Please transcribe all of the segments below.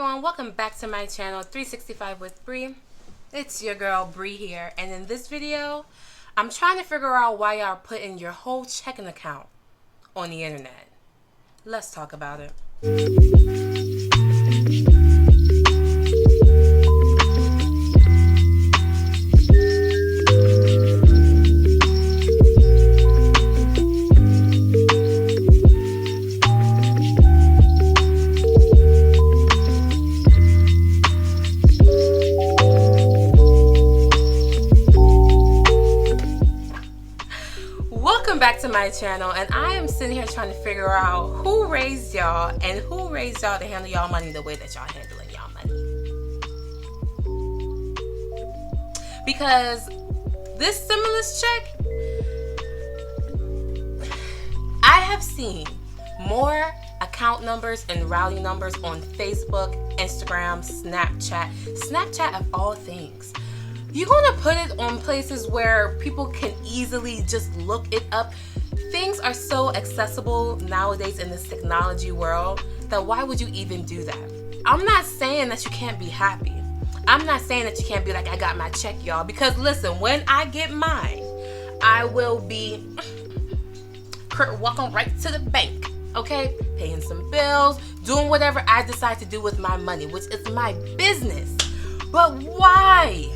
everyone, welcome back to my channel 365 with Bree. It's your girl Bree here, and in this video I'm trying to figure out why y'all putting your whole checking account on the internet. Let's talk about it. Welcome back to my channel, and I am sitting here trying to figure out who raised y'all and who raised y'all to handle y'all money the way that y'all handling y'all money. Because this stimulus check, I have seen more account numbers and routing numbers on Facebook, Instagram, Snapchat of all things. You're gonna put it on places where people can easily just look it up. Things are so accessible nowadays in this technology world that why would you even do that? I'm not saying that you can't be happy. I'm not saying that you can't be like, I got my check, y'all. Because listen, when I get mine, I will be walking right to the bank, okay? Paying some bills, doing whatever I decide to do with my money, which is my business. But why?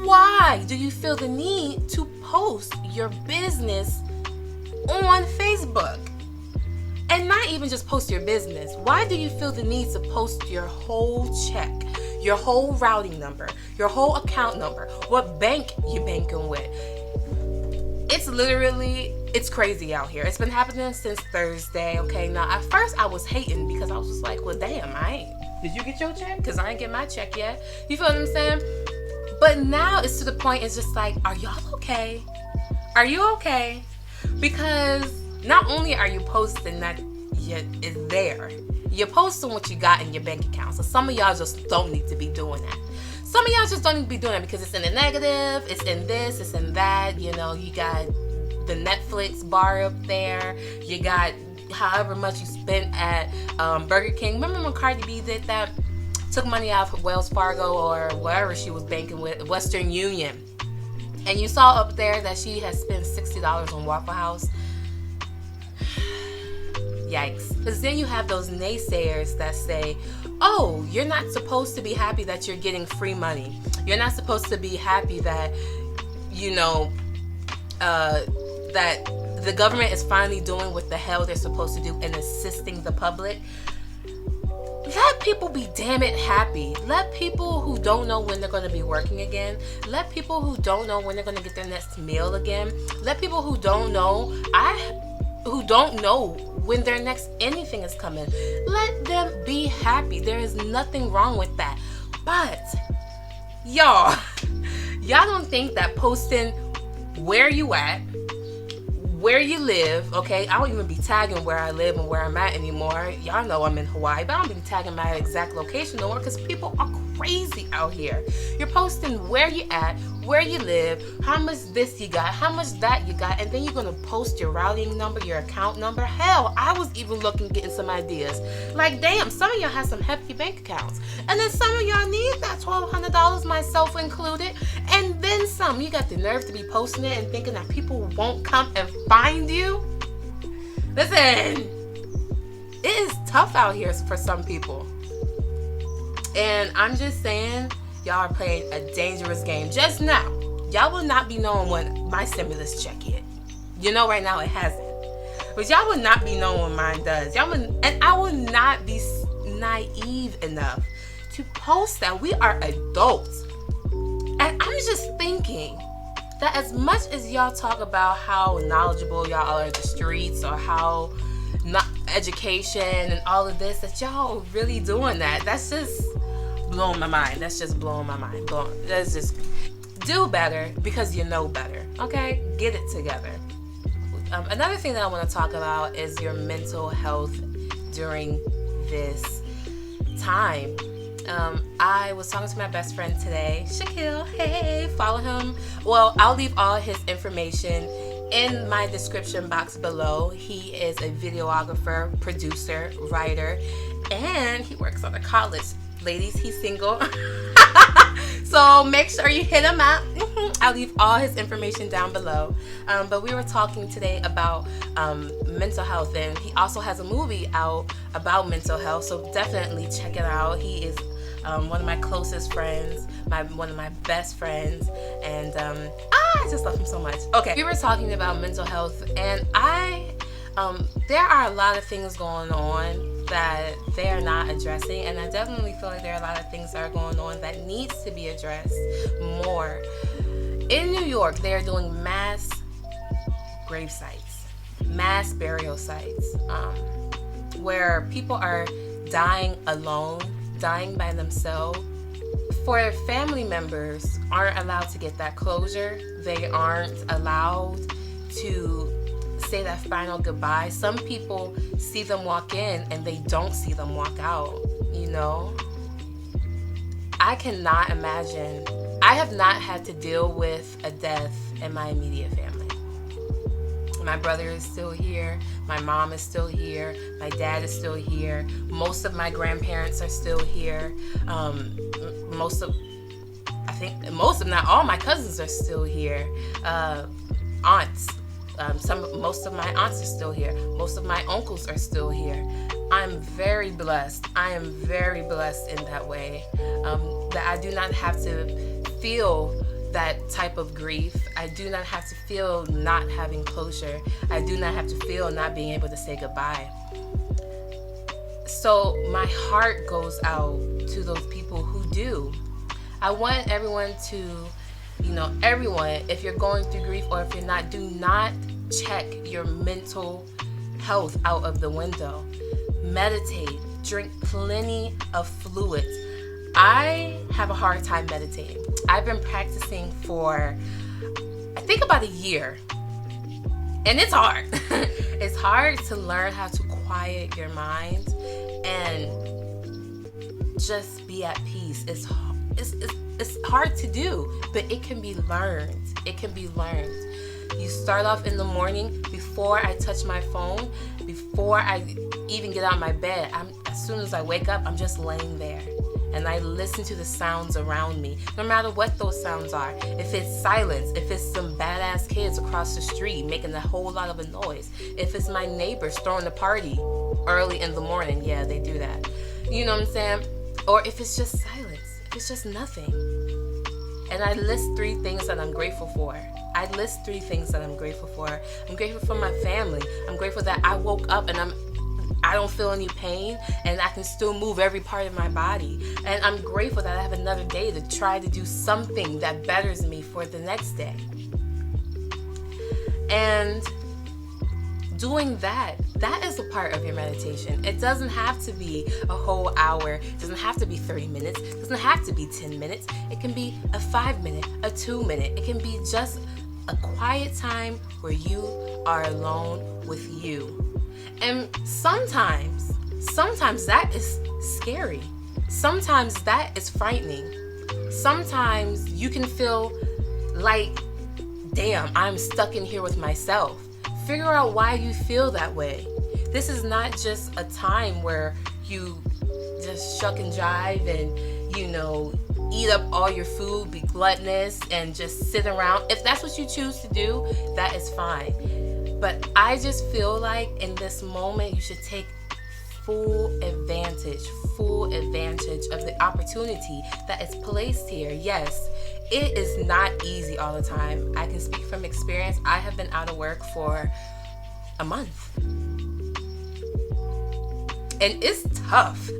Why do you feel the need to post your business on Facebook? And not even just post your business. Why do you feel the need to post your whole check, your whole routing number, your whole account number, what bank you banking with? It's crazy out here. It's been happening since Thursday, okay? Now, at first I was hating because I was just like, well, damn, did you get your check? Because I ain't get my check yet. You feel what I'm saying? But now it's to the point, it's just like, are y'all okay? Are you okay? Because not only are you posting that it's there, you're posting what you got in your bank account. So some of y'all just don't need to be doing that. Some of y'all just don't need to be doing that because it's in the negative, it's in this, it's in that. You know, you got the Netflix bar up there. You got however much you spent at Burger King. Remember when Cardi B did that? Took money out of Wells Fargo or wherever she was banking with, Western Union. And you saw up there that she had spent $60 on Waffle House. Yikes. Because then you have those naysayers that say, oh, you're not supposed to be happy that you're getting free money. You're not supposed to be happy that, you know, that the government is finally doing what the hell they're supposed to do and assisting the public. Let people be damn it happy. Let people who don't know when they're going to be working again. Let people who don't know when they're going to get their next meal again. Let people who don't know, when their next anything is coming. Let them be happy. There is nothing wrong with that. But y'all don't think that posting where you at, where you live, okay? I don't even be tagging where I live and where I'm at anymore. Y'all know I'm in Hawaii, but I don't be tagging my exact location no more because people are crazy out here. You're posting where you at, where you live, how much this you got, how much that you got, and then you're gonna post your routing number, your account number. Hell, I was even getting some ideas. Like, damn, some of y'all have some hefty bank accounts. And then some of y'all need that $1,200, myself included. And then some. You got the nerve to be posting it and thinking that people won't come and find you. Listen, it is tough out here for some people. And I'm just saying, y'all are playing a dangerous game. Just now, y'all will not be knowing when my stimulus check hit. You know, right now it hasn't. But y'all will not be knowing when mine does. And I will not be naive enough to post that. We are adults. And I'm just thinking that as much as y'all talk about how knowledgeable y'all are in the streets or how not education and all of this, that y'all are really doing that. That's just blowing my mind. That's just blowing my mind. Let's just do better because you know better. Okay? Get it together. Another thing that I want to talk about is your mental health during this time. I was talking to my best friend today, Shaquille. Hey, follow him. Well, I'll leave all his information in my description box below. He is a videographer, producer, writer, and he works at a college Ladies, he's single. So make sure you hit him up. I'll leave all his information down below. But we were talking today about mental health, and he also has a movie out about mental health, so definitely check it out. He is one of my closest friends, one of my best friends, and I just love him so much. Okay, we were talking about mental health, and there are a lot of things going on that they are not addressing, and I definitely feel like there are a lot of things that are going on that needs to be addressed more. In New York, they are doing mass grave sites, mass burial sites, where people are dying alone, dying by themselves. For family members aren't allowed to get that closure. They aren't allowed to say that final goodbye. Some people see them walk in and they don't see them walk out, you know? I cannot imagine. I have not had to deal with a death in my immediate family. My brother is still here. My mom is still here. My dad is still here. Most of my grandparents are still here. Most of, not all my cousins are still here. Aunts. Most of my aunts are still here. Most of my uncles are still here. I'm very blessed. I am very blessed in that way. That I do not have to feel that type of grief. I do not have to feel not having closure. I do not have to feel not being able to say goodbye. So my heart goes out to those people who do. I want everyone to, everyone, if you're going through grief or if you're not, do not check your mental health out of the window. Meditate, drink plenty of fluids. I have a hard time meditating. I've been practicing for, I think, about a year. And it's hard. It's hard to learn how to quiet your mind and just be at peace. It's hard to do, but it can be learned. It can be learned. You start off in the morning, before I touch my phone, before I even get out of my bed, as soon as I wake up, I'm just laying there. And I listen to the sounds around me, no matter what those sounds are. If it's silence, if it's some badass kids across the street making a whole lot of a noise, if it's my neighbors throwing a party early in the morning, yeah, they do that. You know what I'm saying? Or if it's just silence, if it's just nothing. And I list 3 things that I'm grateful for. I'm grateful for. I'm grateful for my family. I'm grateful that I woke up and I don't feel any pain and I can still move every part of my body. And I'm grateful that I have another day to try to do something that betters me for the next day. And doing that is a part of your meditation. It doesn't have to be a whole hour. It doesn't have to be 30 minutes. It doesn't have to be 10 minutes. It can be a 5-minute, a 2-minute. It can be just a quiet time where you are alone with you. And sometimes that is scary. Sometimes that is frightening. Sometimes you can feel like, damn, I'm stuck in here with myself. Figure out why you feel that way. This is not just a time where you just shuck and jive and, eat up all your food, be gluttonous, and just sit around. If that's what you choose to do, that is fine. But I just feel like in this moment, you should take full advantage of the opportunity that is placed here. Yes, it is not easy all the time. I can speak from experience. I have been out of work for a month. And it's tough.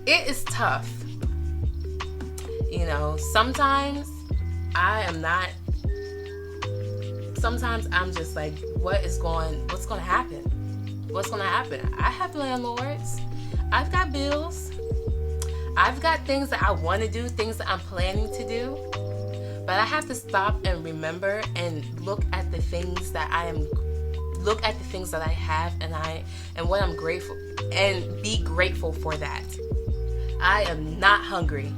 It is tough. Sometimes sometimes I'm just like, what's going to happen? What's going to happen? I have landlords. I've got bills. I've got things that I want to do, things that I'm planning to do. But I have to stop and remember and look at the things that I have and what I'm grateful, and be grateful for that. I am not hungry.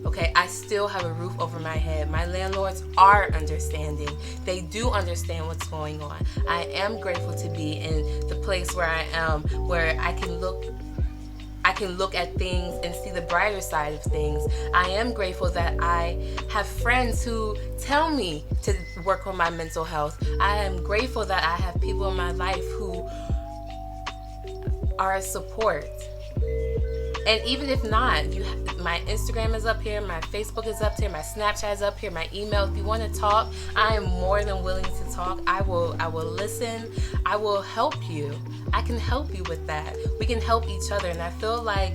Okay, I still have a roof over my head. My landlords are understanding. They do understand what's going on. I am grateful to be in the place where I am, where I can look at things and see the brighter side of things. I am grateful that I have friends who tell me to work on my mental health. I am grateful that I have people in my life who are a support. And even if not, my Instagram is up here, my Facebook is up here, my Snapchat is up here, my email. If you want to talk, I am more than willing to talk. I will listen. I will help you. I can help you with that. We can help each other. And I feel like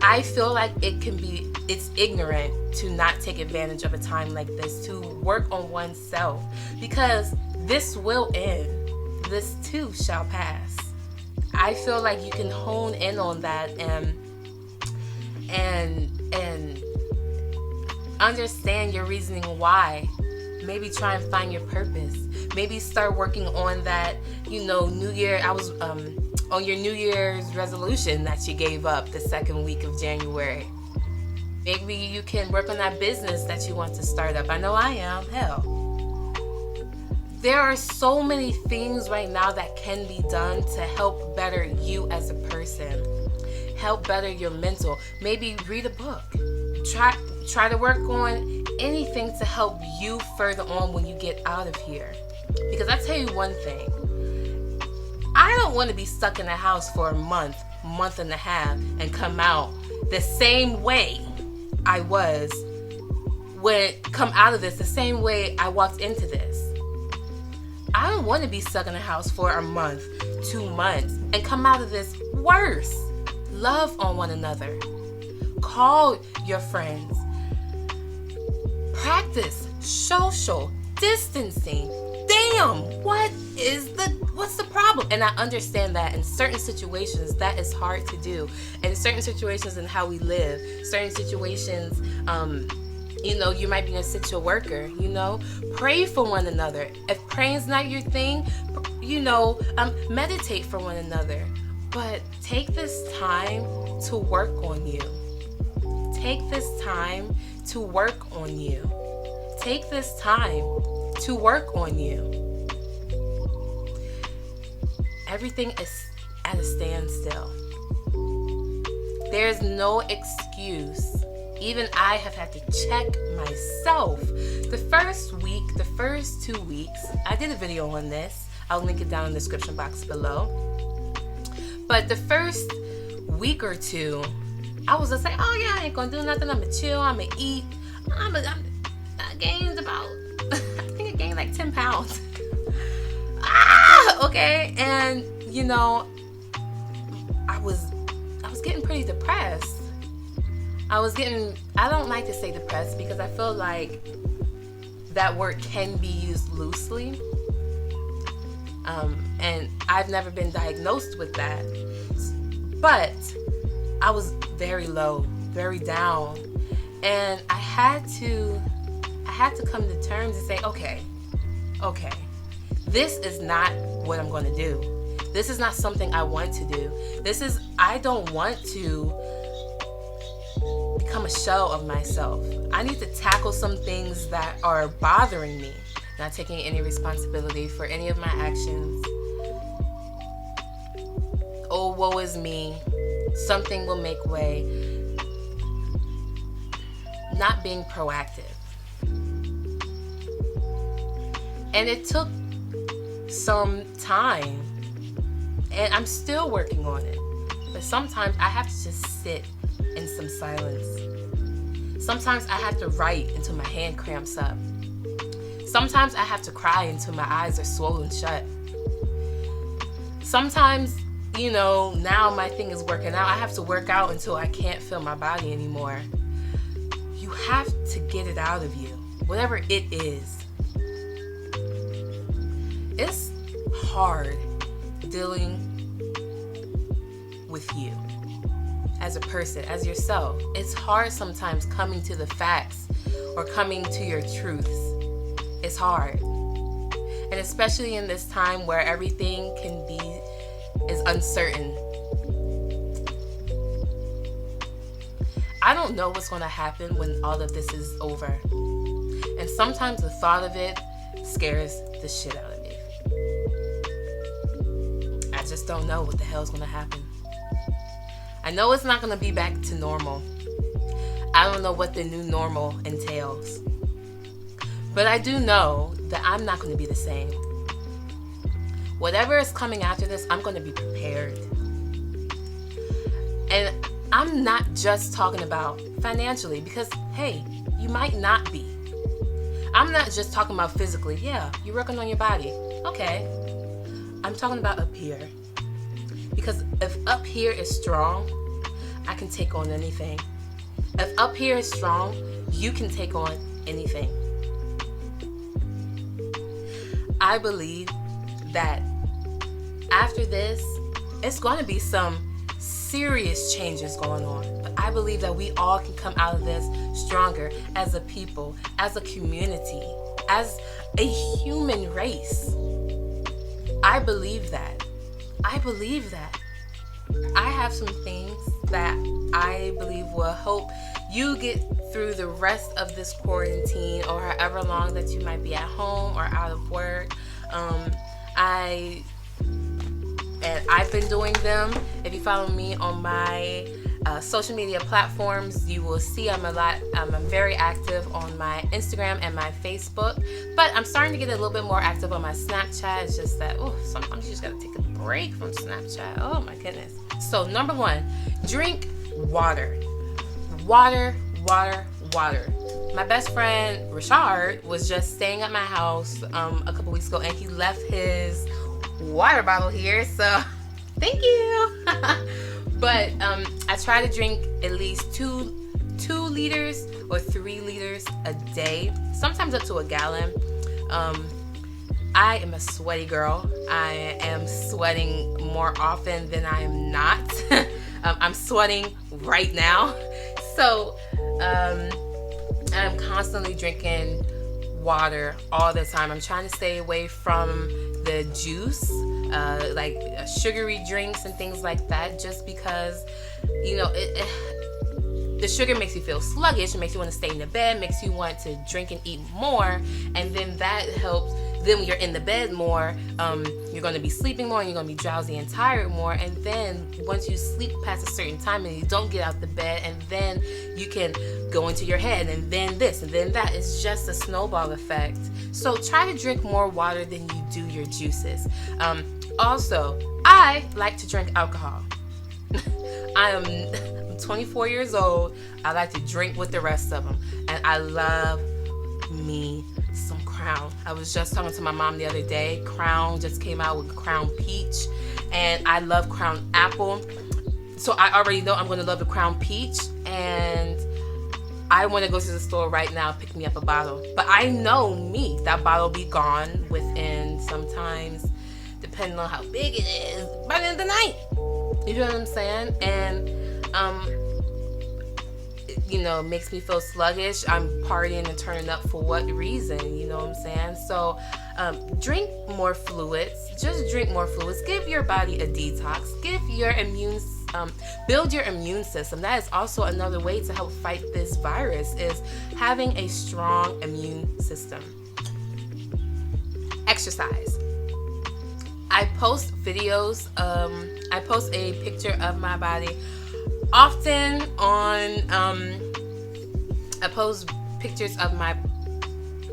I feel like it's ignorant to not take advantage of a time like this, to work on oneself, because this will end. This too shall pass. I feel like you can hone in on that and understand your reasoning why. Maybe try and find your purpose. Maybe start working on that, New Year. I was on your New Year's resolution that you gave up the second week of January. Maybe you can work on that business that you want to start up. I know I am. Hell. There are so many things right now that can be done to help better you as a person. Help better your mental. Maybe read a book. Try to work on anything to help you further on when you get out of here. Because I tell you one thing. I don't want to be stuck in the house for a month and a half, and come out the same way I was come out of this, the same way I walked into this. I don't want to be stuck in the house for a month, 2 months, and come out of this worse. Love on one another. Call your friends. Practice social distancing. Damn, what's the problem? And I understand that in certain situations that is hard to do. In certain situations in how we live, certain situations, you might be an essential worker, pray for one another. If praying's not your thing, meditate for one another. But take this time to work on you. Take this time to work on you. Take this time to work on you. Everything is at a standstill. There's no excuse. Even I have had to check myself. The first 2 weeks, I did a video on this. I'll link it down in the description box below. But the first week or two, I was just like, oh yeah, I ain't gonna do nothing. I'm gonna chill, I'm gonna eat. I gained about, I think I gained like 10 pounds. Okay. And, I was getting pretty depressed. I don't like to say depressed because I feel like that word can be used loosely. And I've never been diagnosed with that. But I was very low, very down. And I had to come to terms and say, okay, this is not what I'm going to do. This is not something I want to do. I don't want to become a shell of myself. I need to tackle some things that are bothering me, not taking any responsibility for any of my actions. Oh, woe is me. Something will make way. Not being proactive. And it took some time, and I'm still working on it. But sometimes I have to just sit in some silence. Sometimes I have to write until my hand cramps up. Sometimes I have to cry until my eyes are swollen shut. Sometimes, now my thing is working out. I have to work out until I can't feel my body anymore. You have to get it out of you, whatever it is. It's hard dealing with you as a person, as yourself. It's hard sometimes coming to the facts or coming to your truths. It's hard. And especially in this time where everything is uncertain. I don't know what's going to happen when all of this is over. And sometimes the thought of it scares the shit out of me. I just don't know what the hell's going to happen. I know it's not going to be back to normal. I don't know what the new normal entails. But I do know that I'm not going to be the same. Whatever is coming after this, I'm going to be prepared. And I'm not just talking about financially, because, hey, you might not be. I'm not just talking about physically. Yeah, you're working on your body. Okay. I'm talking about up here. Because if up here is strong, I can take on anything. If up here is strong, you can take on anything. I believe that after this, it's going to be some serious changes going on. But I believe that we all can come out of this stronger as a people, as a community, as a human race. I believe that. I believe that. I have some things that I believe will help you get through the rest of this quarantine, or however long that you might be at home or out of work. I've been doing them. If you follow me on my social media platforms, you will see I'm very active on my Instagram and my Facebook, but I'm starting to get a little bit more active on my Snapchat. It's just that sometimes you just gotta take a break from Snapchat. Oh my goodness. So number 1, drink water. Water. My best friend Richard was just staying at my house a couple weeks ago, and he left his water bottle here, so thank you. But I try to drink at least 2 liters or 3 liters a day, sometimes up to a gallon. I am a sweaty girl. I am sweating more often than I am not. I'm sweating right now. So I'm constantly drinking water all the time. I'm trying to stay away from the juice, like sugary drinks and things like that, just because, the sugar makes you feel sluggish. It makes you want to stay in the bed, makes you want to drink and eat more, and then that helps. Then when you're in the bed more, you're going to be sleeping more, and you're going to be drowsy and tired more. And then once you sleep past a certain time and you don't get out the bed, and then you can go into your head, and then this and then that. It's just a snowball effect. So try to drink more water than you do your juices. Also, I like to drink alcohol. I'm 24 years old. I like to drink with the rest of them, and I love me some Crown. I was just talking to my mom the other day. Crown just came out with Crown Peach, and I love Crown Apple, so I already know I'm going to love the Crown Peach, and I want to go to the store right now, pick me up a bottle. But I know me, that bottle will be gone within, sometimes, depending on how big it is, by the end of the night. You know what I'm saying? And it makes me feel sluggish. I'm partying and turning up for what reason? You know what I'm saying? So drink more fluids. Just drink more fluids. Give your body a detox. Build your immune system. That is also another way to help fight this virus, is having a strong immune system. Exercise. I post videos. I post a picture of my body often on I post pictures of my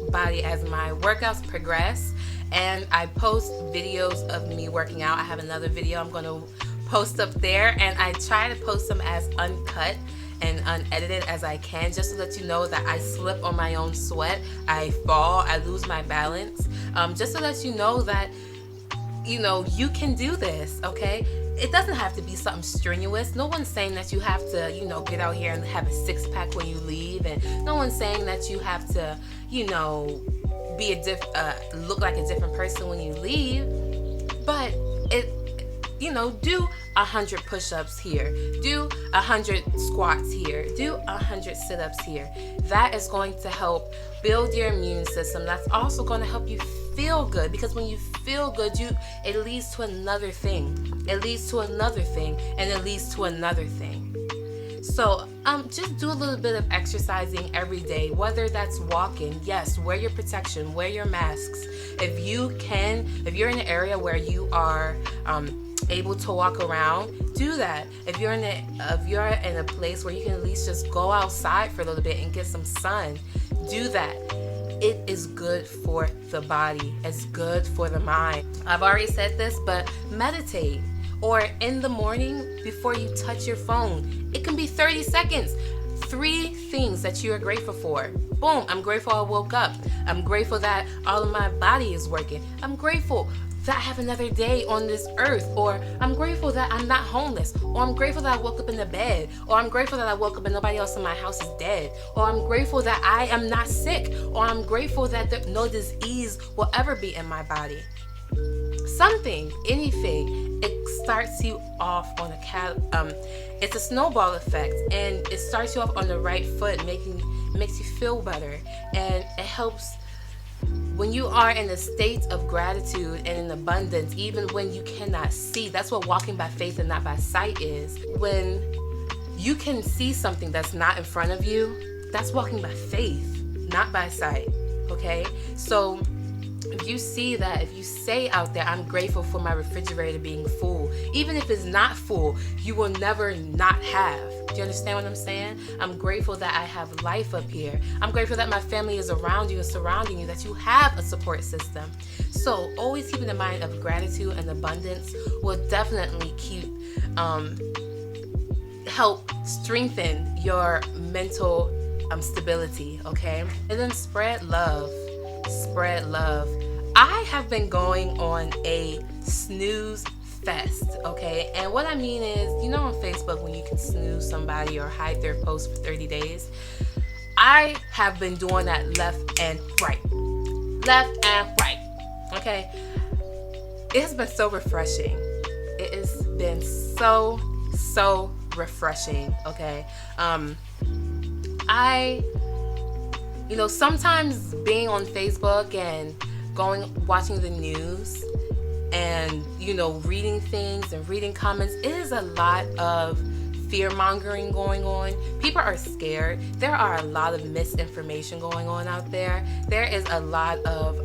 body as my workouts progress, and I post videos of me working out. I have another video I'm going to post up there, and I try to post them as uncut and unedited as I can, just to let you know that I slip on my own sweat, I fall, I lose my balance, just to let you know that you can do this, okay? It doesn't have to be something strenuous. No one's saying that you have to, get out here and have a six-pack when you leave, and no one's saying that you have to, be look like a different person when you leave. But do 100 push-ups here, do 100 squats here, do 100 sit-ups here. That is going to help build your immune system. That's also going to help you feel good, because when you feel good, it leads to another thing. It leads to another thing, and it leads to another thing. So just do a little bit of exercising every day, whether that's walking. Yes, wear your protection, wear your masks. If you're in an area where you are able to walk around, do that. If you're in a place where you can at least just go outside for a little bit and get some sun, do that. It is good for the body. It's good for the mind. I've already said this, but meditate. Or in the morning before you touch your phone. It can be 30 seconds. 3 things that you are grateful for. Boom, I'm grateful I woke up. I'm grateful that all of my body is working. I'm grateful that I have another day on this earth. Or I'm grateful that I'm not homeless. Or I'm grateful that I woke up in the bed. Or I'm grateful that I woke up and nobody else in my house is dead. Or I'm grateful that I am not sick. Or I'm grateful that no disease will ever be in my body. Something, anything, it starts you off on it's a snowball effect, and it starts you off on the right foot, makes you feel better, and it helps when you are in a state of gratitude and in abundance, even when you cannot see. That's what walking by faith and not by sight is. When you can see something that's not in front of you, that's walking by faith, not by sight. Okay, so if you see that, if you say out there, I'm grateful for my refrigerator being full, even if it's not full, you will never not have. Do you understand what I'm saying? I'm grateful that I have life up here. I'm grateful that my family is around you and surrounding you, that you have a support system. So always keeping in mind of gratitude and abundance will definitely help strengthen your mental stability, okay? And then spread love. Spread love. I have been going on a snooze fest, okay? And what I mean is, on Facebook when you can snooze somebody or hide their post for 30 days, I have been doing that left and right. Left and right, okay? It has been so refreshing. It has been so refreshing, okay? Sometimes being on Facebook and watching the news and, reading things and reading comments, it is a lot of fear-mongering going on. People are scared. There are a lot of misinformation going on out there. There is a lot of,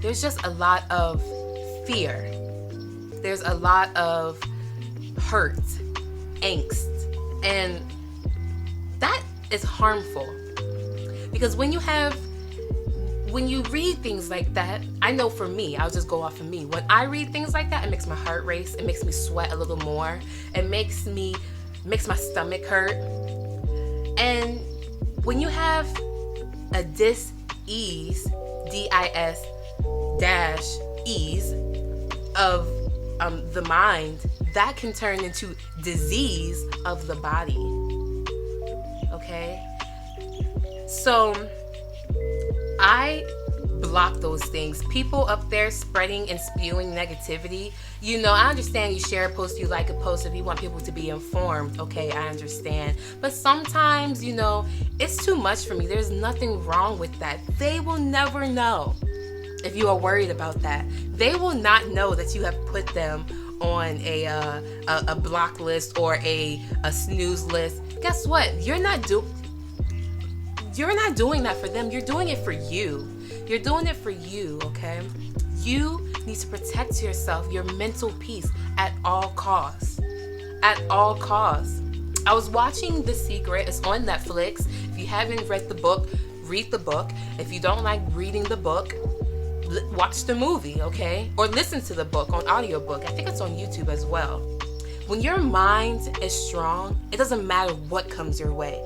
there's just a lot of fear. There's a lot of hurt, angst, and that is harmful. Because when you read things like that, I know for me, I'll just go off of me. When I read things like that, it makes my heart race. It makes me sweat a little more. It makes my stomach hurt. And when you have a dis-ease, D-I-S-ease of the mind, that can turn into disease of the body. Okay? So I block those things. People up there spreading and spewing negativity. I understand you share a post, you like a post if you want people to be informed. Okay, I understand. But sometimes, it's too much for me. There's nothing wrong with that. They will never know if you are worried about that. They will not know that you have put them on a block list or a snooze list. Guess what? You're not doing that for them. You're doing it for you. You're doing it for you, okay? You need to protect yourself, your mental peace at all costs. At all costs. I was watching The Secret. It's on Netflix. If you haven't read the book, read the book. If you don't like reading the book, watch the movie, okay? Or listen to the book on audiobook. I think it's on YouTube as well. When your mind is strong, it doesn't matter what comes your way.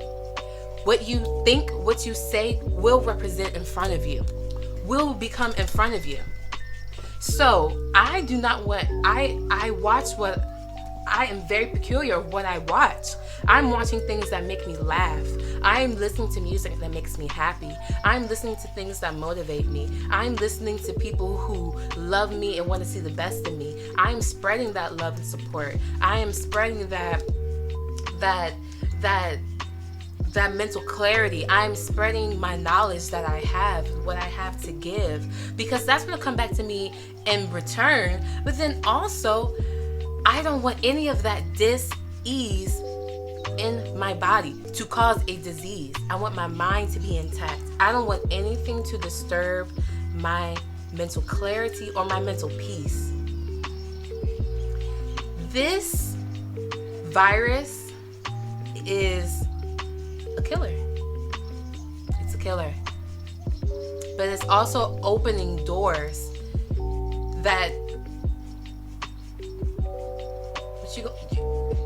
What you think, what you say will represent in front of you, will become in front of you. So I do not want, I watch what, I am very peculiar of what I watch. I'm watching things that make me laugh. I'm listening to music that makes me happy. I'm listening to things that motivate me. I'm listening to people who love me and want to see the best in me. I'm spreading that love and support. I am spreading that mental clarity. I'm spreading my knowledge that I have, what I have to give, because that's going to come back to me in return. But then also, I don't want any of that dis-ease in my body to cause a disease. I want my mind to be intact. I don't want anything to disturb my mental clarity or my mental peace. This virus is a killer. It's a killer. But it's also opening doors that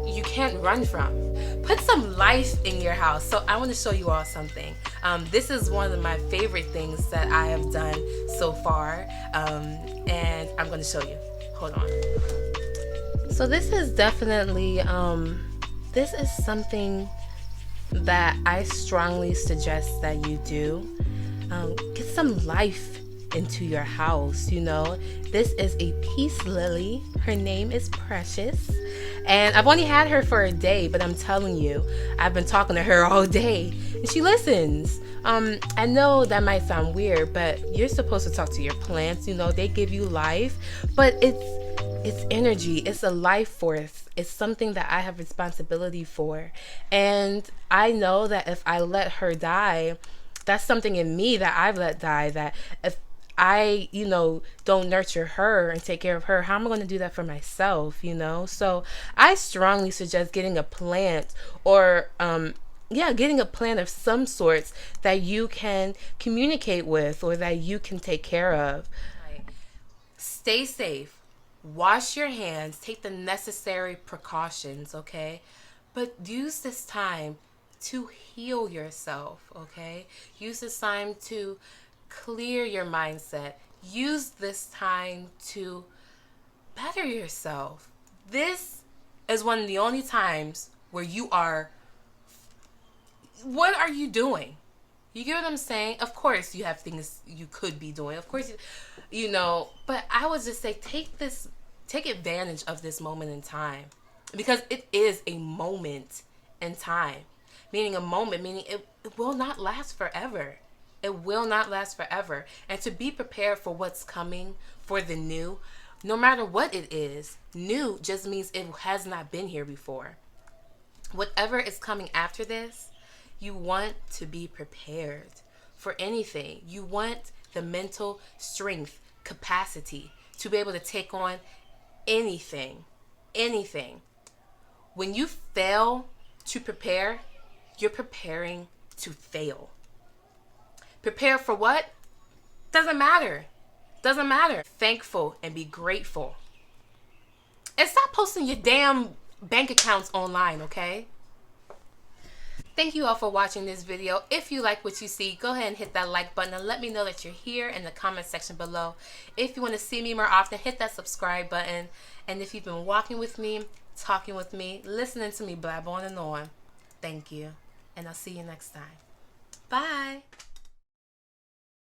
you can't run from. Put some life in your house. So I want to show you all something. This is one of my favorite things that I have done so far, and I'm going to show you. Hold on. So this is definitely this is something that I strongly suggest that you do. Get some life into your house. You know, this is a peace lily. Her name is Precious, and I've only had her for a day, but I'm telling you, I've been talking to her all day and she listens. I know that might sound weird, but you're supposed to talk to your plants. You know, they give you life, but it's energy. It's a life force. It's something that I have responsibility for, and I know that if I let her die, that's something in me that I've let die, that if I, don't nurture her and take care of her, how am I going to do that for myself, So I strongly suggest getting a plant or, getting a plant of some sorts that you can communicate with or that you can take care of. Stay safe. Wash your hands. Take the necessary precautions, okay? But use this time to heal yourself, okay? Use this time to clear your mindset. Use this time to better yourself. This is one of the only times where what are you doing? You get what I'm saying? Of course you have things you could be doing. Of course, but I would just say take advantage of this moment in time, because it is a moment in time. Meaning it will not last forever. It will not last forever. And to be prepared for what's coming, for the new, no matter what it is, new just means it has not been here before. Whatever is coming after this, you want to be prepared for anything. You want the mental strength, capacity to be able to take on anything. Anything. When you fail to prepare, you're preparing to fail. Prepare for what? Doesn't matter. Doesn't matter. Thankful and be grateful. And stop posting your damn bank accounts online, okay? Thank you all for watching this video. If you like what you see, go ahead and hit that like button and let me know that you're here in the comment section below. If you want to see me more often, hit that subscribe button. And if you've been walking with me, talking with me, listening to me blab on and on, thank you. And I'll see you next time. Bye.